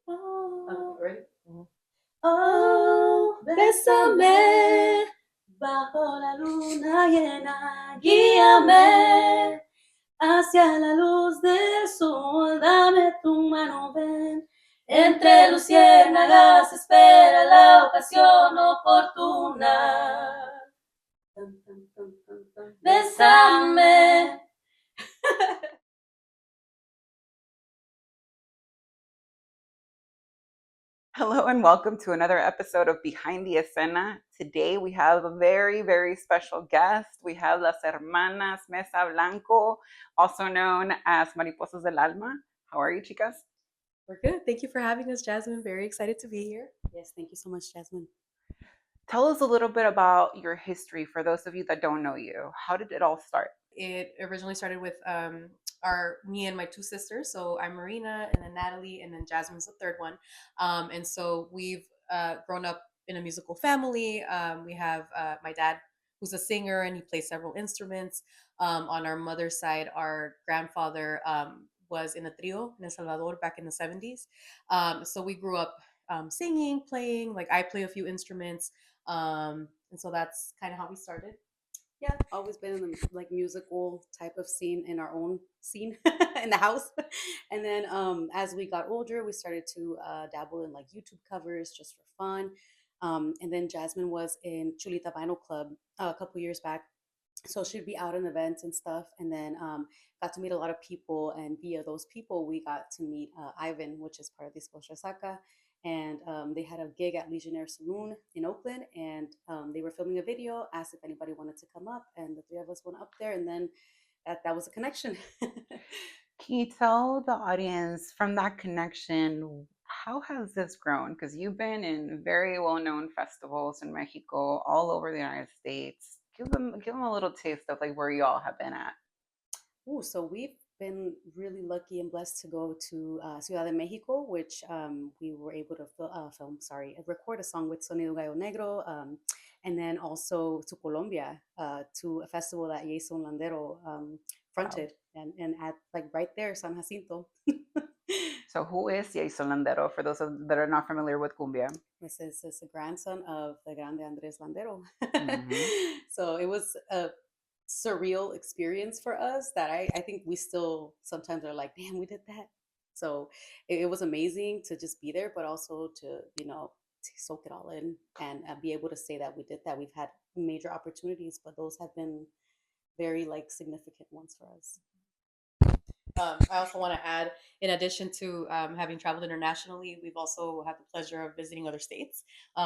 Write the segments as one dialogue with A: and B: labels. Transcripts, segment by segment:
A: Oh,
B: Ready?
A: oh, bésame bajo la luna llena, guíame hacia la luz del sol, dame tu mano, ven. Entre luciérnagas espera la ocasión oportuna. Bésame.
B: Hello and welcome to another episode of Behind the Escena. Today we have a very, very special guest. We have las hermanas Meza-Blanco, also known as Mariposas del Alma. How are you, chicas?
A: We're good. Thank you for having us, Jasmine. Very excited to be here.
C: Yes, thank you so much, Jasmine.
B: Tell us a little bit about your history for those of you that don't know you. How did it all start?
A: It originally started with me and my two sisters. So I'm Marina, and then Nathaly, and then Jasmine's the third one. And so we've grown up in a musical family. We have my dad, who's a singer, and he plays several instruments. On our mother's side, our grandfather was in a trio in El Salvador back in the 70s. So we grew up singing, playing. Like I play a few instruments, and so that's kind of how we started.
C: Yeah, always been in the like musical type of scene in our own scene in the house. And then as we got older, we started to dabble in like YouTube covers just for fun. And then Jasmine was in Chulita Vinyl Club a couple years back. So she'd be out in events and stuff, and then got to meet a lot of people. And via those people, we got to meet Ivan, which is part of Disco Shasaka. And they had a gig at Legionnaire Saloon in Oakland, and they were filming a video. Asked if anybody wanted to come up, and the three of us went up there, and then that was a connection.
B: Can you tell the audience from that connection, how has this grown? Because you've been in very well-known festivals in Mexico, all over the United States. Give them a little taste of like where you all have been at.
C: Ooh, so we've been really lucky and blessed to go to Ciudad de Mexico, which we were able to record a song with Sonido Gallo Negro, and then also to Colombia, to a festival that Jason Landero
B: Wow.
C: fronted, and at like right there, San Jacinto.
B: So who is Jason Landero for those that are not familiar with Cumbia?
C: This is a grandson of the Grande Andres Landero.
B: Hmm.
C: So it was a surreal experience for us that I think we still sometimes are like, damn, we did that. So it was amazing to just be there, but also to, to soak it all in and be able to say that we did that. We've had major opportunities, but those have been very like significant ones for us.
A: I also want to add, in addition to having traveled internationally, we've also had the pleasure of visiting other states.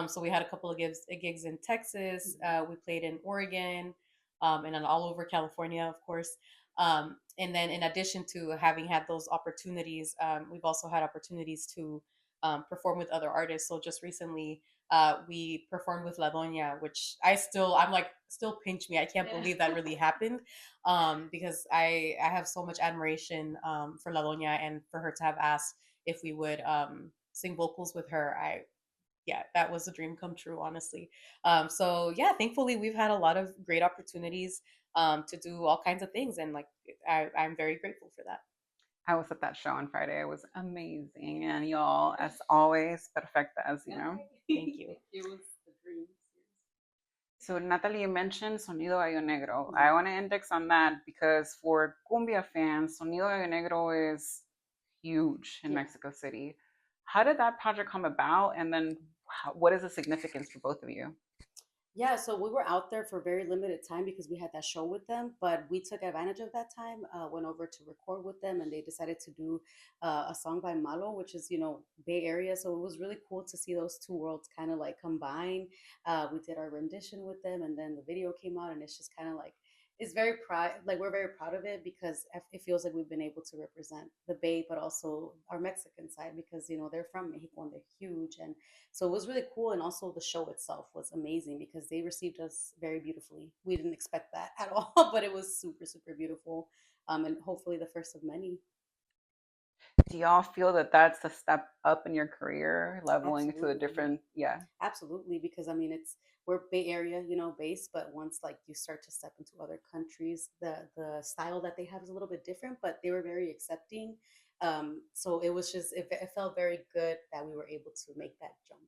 A: So we had a couple of gigs in Texas. We played in Oregon, and then all over California, of course. And then, in addition to having had those opportunities, we've also had opportunities to perform with other artists. So just recently, we performed with La Doña, which I'm like, still pinch me. I can't believe that really happened, because I have so much admiration for La Doña, and for her to have asked if we would sing vocals with her. Yeah, that was a dream come true, honestly. So yeah, thankfully we've had a lot of great opportunities to do all kinds of things, and like I'm very grateful for that.
B: I was at that show on Friday. It was amazing. And y'all, as always, perfecta as you know.
A: Thank you.
C: It was a dream.
B: So, Natalie, you mentioned Sonido Gallo Negro. I want to index on that because for Cumbia fans, Sonido Gallo Negro is huge in
C: Yeah.
B: Mexico City. How did that project come about? And then what is the significance for both of you?
C: Yeah, so we were out there for very limited time because we had that show with them, but we took advantage of that time, went over to record with them, and they decided to do a song by Malo, which is, Bay Area. So it was really cool to see those two worlds kind of like combine. We did our rendition with them, and then the video came out, and it's just kind of like, it's very proud, like we're very proud of it because it feels like we've been able to represent the Bay, but also our Mexican side because, they're from Mexico and they're huge. And so it was really cool, and also the show itself was amazing because they received us very beautifully. We didn't expect that at all, but it was super super beautiful, and hopefully the first of many.
B: Do y'all feel that that's a step up in your career, leveling to a
C: Absolutely.
B: different, yeah?
C: Absolutely, because I mean, we're Bay Area, based, but once like you start to step into other countries, the style that they have is a little bit different, but they were very accepting. So it was just it felt very good that we were able to make that jump.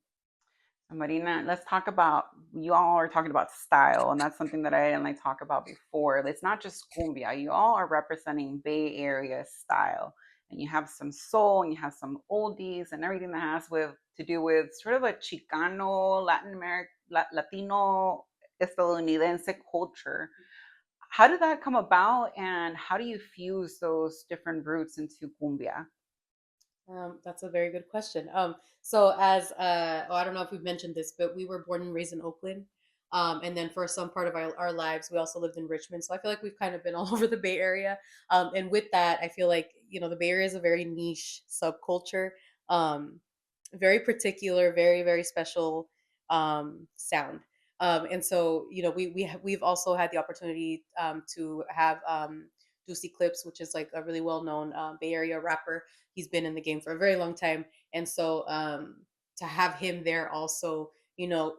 B: Marina, let's talk about, you all are talking about style, and that's something that I didn't like talk about before. It's not just cumbia. You all are representing Bay Area style, and you have some soul, and you have some oldies, and everything that has with to do with sort of a Chicano, Latin American, Latino, estadounidense culture. How did that come about, and how do you fuse those different roots into cumbia?
A: That's a very good question. So as oh, I don't know if we've mentioned this, but we were born and raised in Oakland. And then for some part of our lives, we also lived in Richmond. So I feel like we've kind of been all over the Bay Area. And with that, I feel like, the Bay Area is a very niche subculture, very particular, very, very special sound. And so, we've also had the opportunity to have Juicy Clips, which is like a really well known Bay Area rapper. He's been in the game for a very long time, and so to have him there also,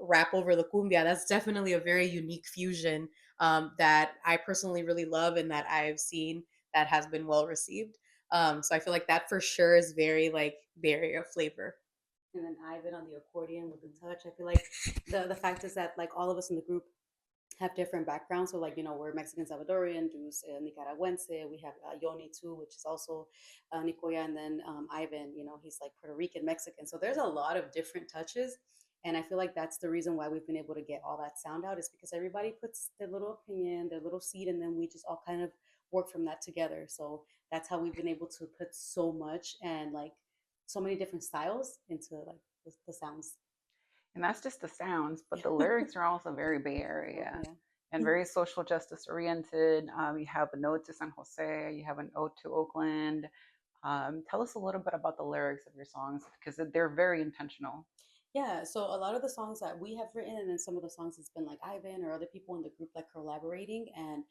A: rap over the cumbia, that's definitely a very unique fusion that I personally really love and that I've seen that has been well received. So I feel like that for sure is very like Bay Area flavor.
C: And then Ivan on the accordion with the touch. I feel like the fact is that like all of us in the group have different backgrounds. So like we're Mexican Salvadorian, Jews, Nicaraguense. We have Yoni too, which is also Nicoya, and then Ivan. He's like Puerto Rican Mexican. So there's a lot of different touches, and I feel like that's the reason why we've been able to get all that sound out is because everybody puts their little opinion, their little seed, and then we just all kind of work from that together. So that's how we've been able to put so much and like so many different styles into like the sounds.
B: And that's just the sounds, but the lyrics are also very Bay
C: Oh,
B: Area
C: yeah.
B: and very social justice oriented. You have an ode to San Jose, you have an ode to Oakland. Tell us a little bit about the lyrics of your songs because they're very intentional.
C: Yeah, so a lot of the songs that we have written, and then some of the songs it's been like Ivan or other people in the group like collaborating, and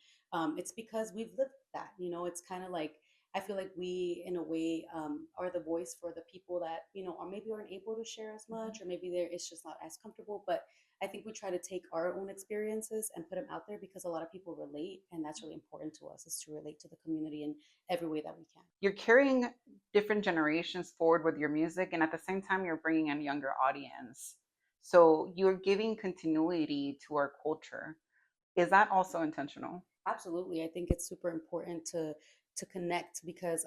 C: it's because we've lived that. It's kind of like I feel like we, in a way, are the voice for the people that or maybe aren't able to share as much, or maybe it's just not as comfortable. But I think we try to take our own experiences and put them out there because a lot of people relate, and that's really important to us is to relate to the community in every way that we can.
B: You're carrying different generations forward with your music, and at the same time, you're bringing in younger audience. So you're giving continuity to our culture. Is that also intentional?
C: Absolutely. I think it's super important to connect because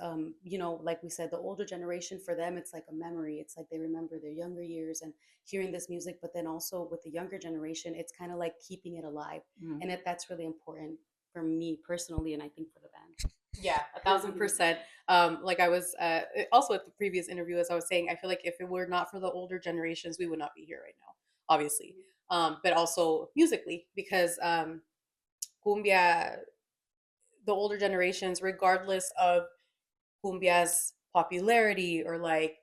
C: like we said, the older generation for them it's like a memory. It's like they remember their younger years and hearing this music, but then also with the younger generation, it's kind of like keeping it alive.
B: Mm.
C: And that's really important for me personally and I think for the band.
A: Yeah, 1,000%. Like I was also at the previous interview, as I was saying, I feel like if it were not for the older generations, we would not be here right now, obviously. But also musically, because cumbia, the older generations, regardless of cumbia's popularity or like,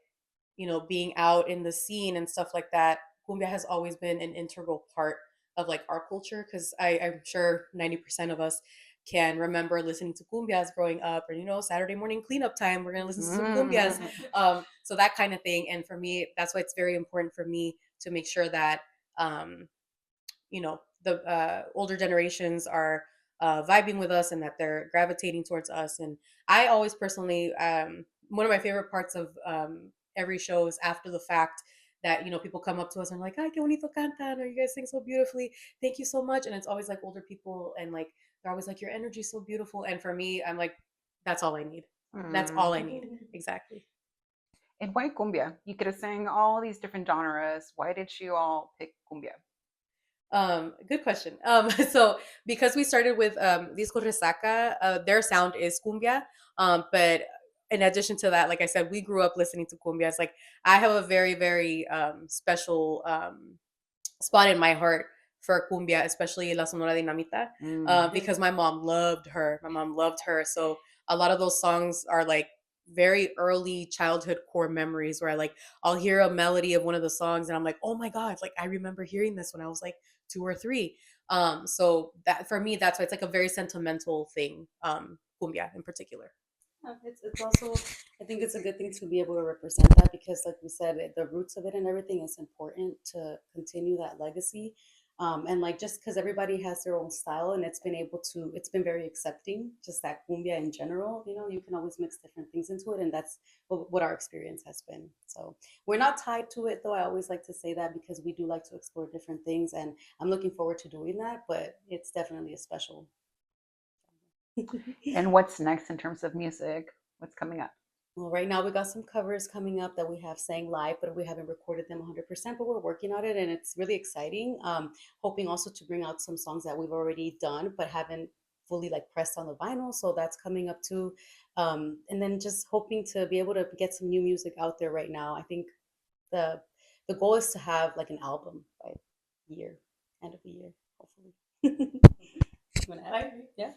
A: being out in the scene and stuff like that, cumbia has always been an integral part of like our culture. Because I'm sure 90% of us can remember listening to cumbias growing up, or Saturday morning cleanup time, we're gonna listen to some cumbias. So that kind of thing. And for me, that's why it's very important for me to make sure that um, the older generations are vibing with us and that they're gravitating towards us. And I always personally, one of my favorite parts of every show is after the fact that people come up to us and are like, "Ay, qué bonito cantan," or "You guys sing so beautifully. Thank you so much." And it's always like older people, and like they're always like, "Your energy's so beautiful." And for me, I'm like, that's all I need. That's
B: Mm.
A: all I need. Exactly.
B: And why cumbia? You could have sang all these different genres. Why did you all pick cumbia?
A: Good question. So because we started with Disco Resaca, their sound is cumbia. But in addition to that, like I said, we grew up listening to cumbia. It's like I have a very, very special spot in my heart for cumbia, especially La Sonora Dinamita,
B: Mm.
A: because my mom loved her. My mom loved her. So a lot of those songs are like very early childhood core memories where I'll hear a melody of one of the songs and I'm like, oh my God, like I remember hearing this when I was like 2 or 3. So that for me, that's why it's like a very sentimental thing, cumbia in particular.
C: It's also I think it's a good thing to be able to represent that because like we said the roots of it and everything is important to continue that legacy. And like just because everybody has their own style, and it's been very accepting. Just that cumbia in general, you can always mix different things into it, and that's what our experience has been. So we're not tied to it, though. I always like to say that because we do like to explore different things, and I'm looking forward to doing that. But it's definitely a special.
B: And what's next in terms of music? What's coming up?
C: Well, right now we got some covers coming up that we have sang live, but we haven't recorded them 100%, but we're working on it and it's really exciting. Hoping also to bring out some songs that we've already done, but haven't fully like pressed on the vinyl. So that's coming up too. And then just hoping to be able to get some new music out there right now. I think the the goal is to have like an album by year, end of the year, hopefully.
A: I agree. Yeah,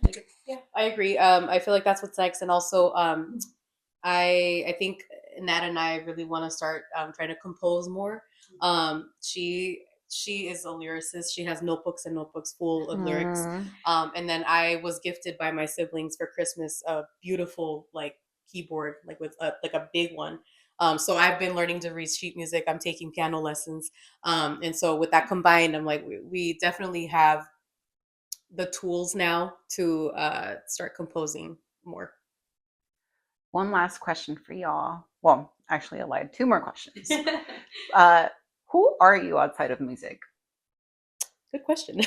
A: yeah, I agree. I feel like that's what's next, and also, I think Nat and I really want to start trying to compose more. She is a lyricist. She has notebooks and notebooks full of lyrics. And then I was gifted by my siblings for Christmas a beautiful like keyboard, like with like a big one. So I've been learning to read sheet music. I'm taking piano lessons. And so with that combined, I'm like, we definitely have the tools now to start composing more.
B: One last question for y'all. Well, actually, I lied. Two more questions. Who are you outside of music?
A: Good question.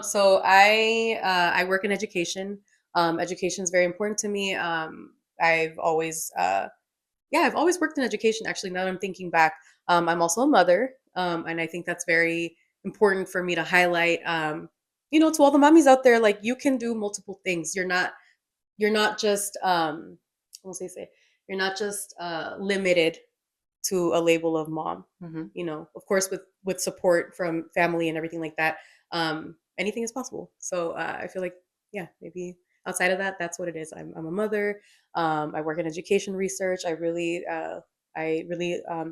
A: So I work in education. Education is very important to me. I've always I've always worked in education. Actually, now that I'm thinking back, I'm also a mother, and I think that's very important for me to highlight. To all the mommies out there, like you can do multiple things. You're not just what was I say? You're not just limited to a label of mom. Of course, with support from family and everything like that, anything is possible. So I feel like, yeah, maybe outside of that, that's what it is. I'm a mother. I work in education research. I really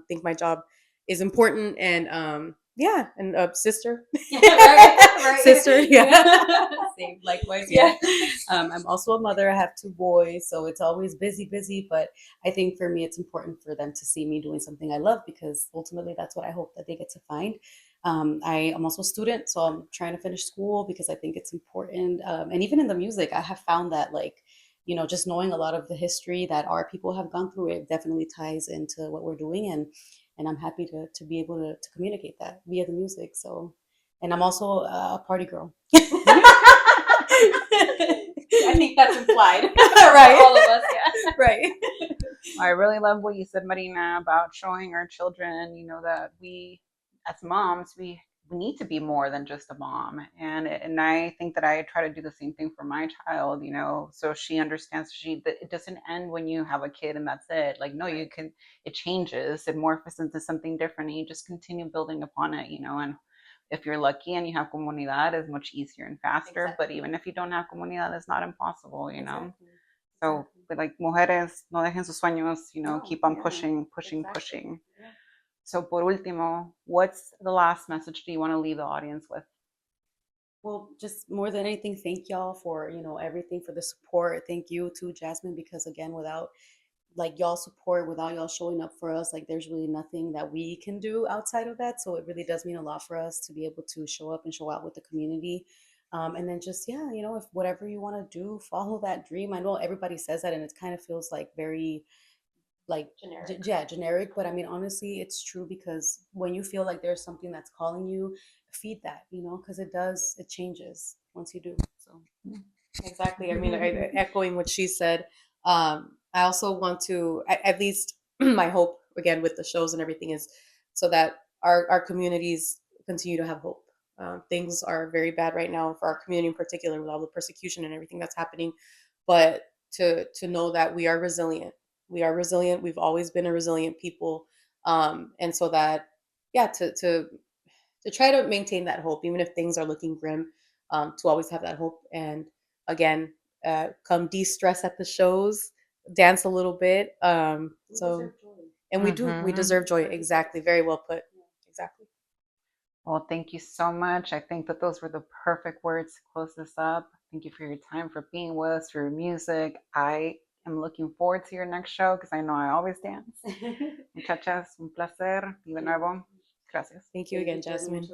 A: think my job is important, and yeah, and a sister.
C: Right.
A: Sister, yeah.
C: Same, likewise. Yeah. I'm also a mother. I have two boys, so it's always busy, busy. But I think for me, it's important for them to see me doing something I love because ultimately, that's what I hope that they get to find. I am also a student, so I'm trying to finish school because I think it's important. And even in the music, I have found that just knowing a lot of the history that our people have gone through, it definitely ties into what we're doing, and I'm happy to be able to communicate that via the music. So, and I'm also a party girl.
A: I think that's implied.
C: Right.
A: For all of us, yeah. Right.
B: I really love what you said, Marina, about showing our children, that we, as moms, we need to be more than just a mom. And I think that I try to do the same thing for my child, so she understands that it doesn't end when you have a kid and that's it. Like, no, you can, it changes, it morphs into something different, and you just continue building upon it, and if you're lucky and you have comunidad, it's much easier and faster.
C: Exactly.
B: But even if you don't have comunidad, it's not impossible,
C: Exactly.
B: So, but like mujeres, no dejen sus sueños,
C: No,
B: keep on
C: yeah,
B: pushing.
C: exactly. Yeah.
B: So, por último, what's the last message do you want to leave the audience with?
C: Well, just more than anything, thank y'all for everything, for the support. Thank you too, Jasmine, because again, without like y'all support, without y'all showing up for us, like there's really nothing that we can do outside of that. So it really does mean a lot for us to be able to show up and show out with the community. And then just, yeah, if whatever you want to do, follow that dream. I know everybody says that and it kind of feels like very like
A: Generic.
C: yeah, generic, but I mean honestly it's true because when you feel like there's something that's calling you, feed that, because it changes once you do. So
A: Exactly. I mean, echoing what she said, I also want to, at least my hope, again, with the shows and everything, is so that our communities continue to have hope. Things are very bad right now for our community in particular with all the persecution and everything that's happening. But to know that we are resilient. We are resilient. We've always been a resilient people. And so that, yeah, to try to maintain that hope, even if things are looking grim, to always have that hope. And again, come de-stress at the shows, dance a little bit. And we deserve joy. Exactly. Very well put. Exactly.
B: Well, thank you so much. I think that those were the perfect words to close this up. Thank you for your time, for being with us, for your music. I am looking forward to your next show because I know I always dance. Muchachas, un placer. Y de nuevo, gracias.
A: Thank you again, Jasmine.